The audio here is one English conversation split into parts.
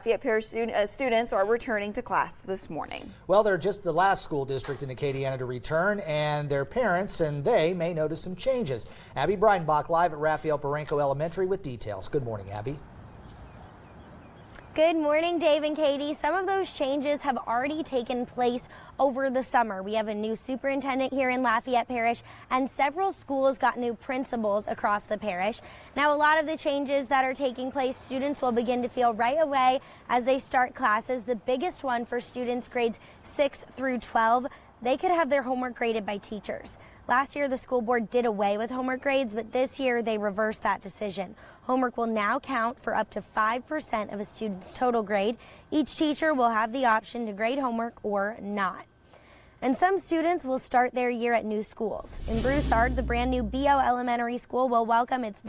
Lafayette Parish students are returning to class this morning. Well, they're just the last school district in Acadiana to return, and their parents and they may notice some changes. Abby Breidenbach live at Raphael Baranco Elementary with details. Good morning, Abby. Good morning, Dave and Katie. Some of those changes have already taken place over the summer. We have a new superintendent here in Lafayette Parish, and several schools got new principals across the parish. Now, a lot of the changes that are taking place, students will begin to feel right away as they start classes. The biggest one for students grades 6 through 12, they could have their homework graded by teachers. Last year, the school board did away with homework grades, but this year they reversed that decision. Homework will now count for up to 5% of a student's total grade. Each teacher will have the option to grade homework or not. And some students will start their year at new schools. In Broussard, the brand new BO Elementary School will welcome its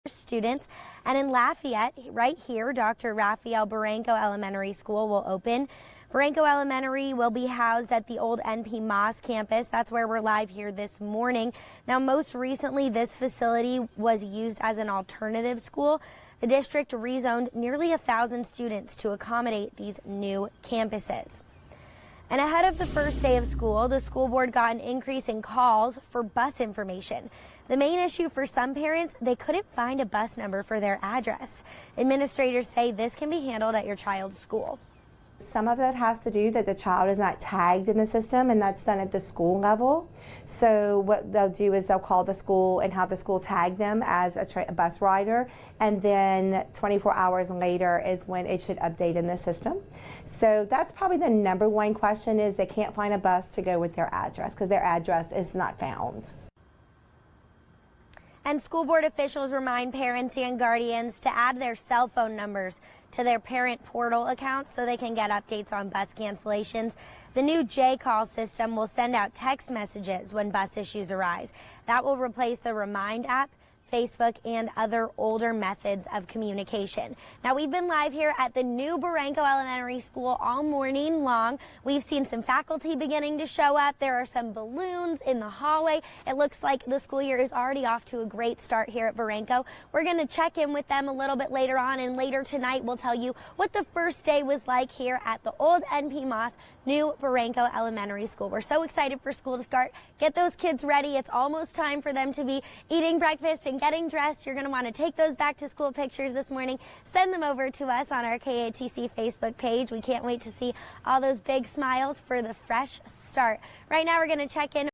students. And in Lafayette, right here, Dr. Raphael Baranco Elementary School will open. Baranco Elementary will be housed at the old NP Moss campus. That's where we're live here this morning. Now, most recently, this facility was used as an alternative school. The district rezoned nearly 1,000 students to accommodate these new campuses. And ahead of the first day of school, the school board got an increase in calls for bus information. The main issue for some parents, they couldn't find a bus number for their address. Administrators say this can be handled at your child's school. Some of that has to do that the child is not tagged in the system, and that's done at the school level. So what they'll do is they'll call the school and have the school tag them as a bus rider, and then 24 hours later is when it should update in the system. So that's probably the #1 question, is they can't find a bus to go with their address because their address is not found. And school board officials remind parents and guardians to add their cell phone numbers to their parent portal accounts so they can get updates on bus cancellations. The new J-Call system will send out text messages when bus issues arise. That will replace the Remind app, Facebook, and other older methods of communication. Now, we've been live here at the new Baranco Elementary School all morning long. We've seen some faculty beginning to show up. There are some balloons in the hallway. It looks like the school year is already off to a great start here at Baranco. We're going to check in with them a little bit later on, and later tonight we'll tell you what the first day was like here at the old NP Moss new Baranco Elementary School. We're so excited for school to start. Get those kids ready. It's almost time for them to be eating breakfast and getting dressed. You're going to want to take those back to school pictures this morning. Send them over to us on our KATC Facebook page. We can't wait to see all those big smiles for the fresh start. Right now we're going to check in